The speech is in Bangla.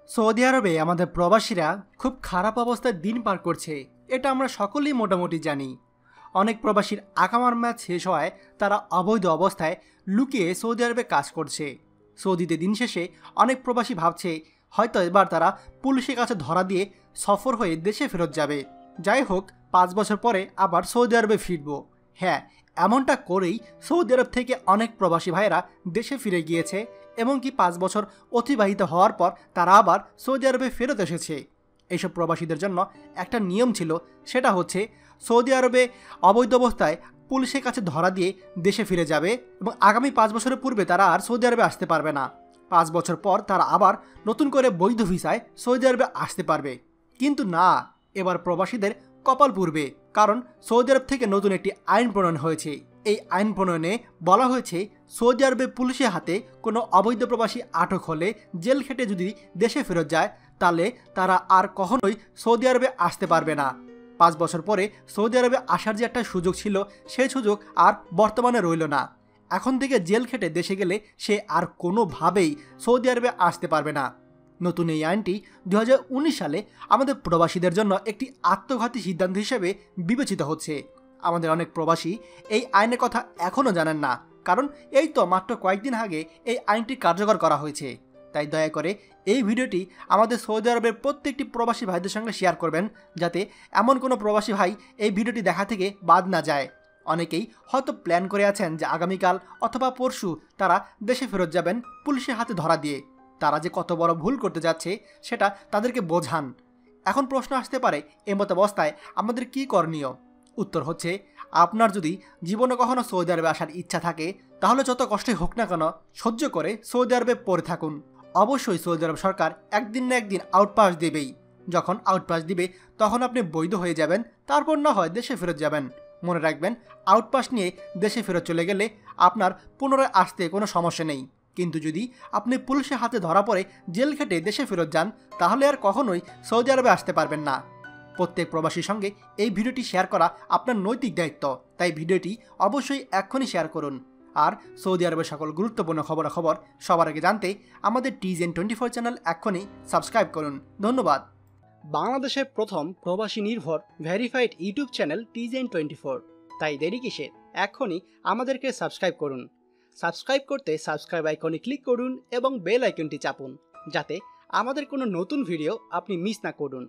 সৌদি আরবে আমাদের প্রবাসীরা খুব খারাপ অবস্থায় দিন পার করছে, এটা আমরা সকলেই মোটামুটি জানি। অনেক প্রবাসীর আকামার ম্যাচ শেষ হওয়ায় তারা অবৈধ অবস্থায় লুকিয়ে সৌদি আরবে কাজ করছে। সৌদিতে দিন শেষে অনেক প্রবাসী ভাবছে হয়তো এবার তারা পুলিশের কাছে ধরা দিয়ে সফর হয়ে দেশে ফেরত যাবে। যাই হোক, 5 বছর পরে আবার সৌদি আরবে ফিরব। হ্যাঁ, এমনটা করেই সৌদি আরব থেকে অনেক প্রবাসী ভাইয়েরা দেশে ফিরে গিয়েছে এবং কি 5 বছর অতিবাহিত হওয়ার পর তারা আবার সৌদি আরবে ফেরত এসেছে। এইসব প্রবাসীদের জন্য একটা নিয়ম ছিল, সেটা হচ্ছে সৌদি আরবে অবৈধ অবস্থায় পুলিশের কাছে ধরা দিয়ে দেশে ফিরে যাবে এবং আগামী 5 বছরের পূর্বে তারা আর সৌদি আরবে আসতে পারবে না। 5 বছর পর তারা আবার নতুন করে বৈধ ভিসায় সৌদি আরবে আসতে পারবে। কিন্তু না, এবার প্রবাসীদের কপাল পুড়বে, কারণ সৌদি আরব থেকে নতুন একটি আইন প্রণয়ন হয়েছে। এই আইন প্রণয়নে বলা হয়েছে সৌদি আরবে পুলিশের হাতে কোনো অবৈধ প্রবাসী আটক হলে জেল খেটে যদি দেশে ফেরত যায় তাহলে তারা আর কখনোই সৌদি আরবে আসতে পারবে না। 5 বছর পরে সৌদি আরবে আসার যে একটা সুযোগ ছিল সেই সুযোগ আর বর্তমানে রইল না। এখন থেকে জেল খেটে দেশে গেলে সে আর কোনোভাবেই সৌদি আরবে আসতে পারবে না। নতুন এই আইনটি 2019 সালে আমাদের প্রবাসীদের জন্য একটি আত্মঘাতী সিদ্ধান্ত হিসেবে বিবেচিত হচ্ছে। আমাদের অনেক প্রবাসী এই আইনের কথা এখনও জানেন না, কারণ এই তো মাত্র কয়েকদিন আগে এই আইনটি কার্যকর করা হয়েছে। তাই দয়া করে এই ভিডিওটি আমাদের সৌদি আরবের প্রত্যেকটি প্রবাসী ভাইদের সঙ্গে শেয়ার করবেন, যাতে এমন কোনো প্রবাসী ভাই এই ভিডিওটি দেখা থেকে বাদ না যায়। অনেকেই হয়তো প্ল্যান করে আছেন যে আগামীকাল অথবা পরশু তারা দেশে ফেরত যাবেন পুলিশের হাতে ধরা দিয়ে। তারা যে কত বড় ভুল করতে যাচ্ছে সেটা তাদেরকে বোঝান। এখন প্রশ্ন আসতে পারে, এমত অবস্থায় আমাদের কি করণীয়? উত্তর হচ্ছে, আপনার যদি জীবনে কখনো সৌদি আরবে আসার ইচ্ছা থাকে তাহলে যত কষ্টই হোক না কেন সহ্য করে সৌদি আরবে পড়ে থাকুন। অবশ্যই সৌদি আরব সরকার একদিন না একদিন আউটপাস দেবেই। যখন আউটপাস দিবে তখন আপনি বৈধ হয়ে যাবেন, তারপর না হয় দেশে ফেরত যাবেন। মনে রাখবেন, আউটপাস নিয়ে দেশে ফেরত চলে গেলে আপনার পুনরায় আসতে কোনো সমস্যা নেই। কিন্তু যদি আপনি পুলিশের হাতে ধরা পড়ে জেল খেটে দেশে ফেরত যান তাহলে আর কখনোই সৌদি আরবে আসতে পারবেন না। প্রত্যেক প্রবাসীর সঙ্গে এই ভিডিওটি শেয়ার করা আপনার নৈতিক দায়িত্ব, তাই ভিডিওটি অবশ্যই এক্ষুনি শেয়ার করুন। আর সৌদি আরবের সকল গুরুত্বপূর্ণ খবরাখবর সবার আগে জানতে আমাদের TZN24 চ্যানেল এক্ষুনি সাবস্ক্রাইব করুন। ধন্যবাদ। বাংলাদেশের প্রথম প্রবাসী নির্ভর ভেরিফাইড ইউটিউব চ্যানেল TZN24, তাই দেরি কিসের? এক্ষুনি আমাদেরকে সাবস্ক্রাইব করুন। সাবস্ক্রাইব করতে সাবস্ক্রাইব আইকনে ক্লিক করুন এবং বেল আইকনটি চাপুন, যাতে আমাদের কোনো নতুন ভিডিও আপনি মিস না করুন।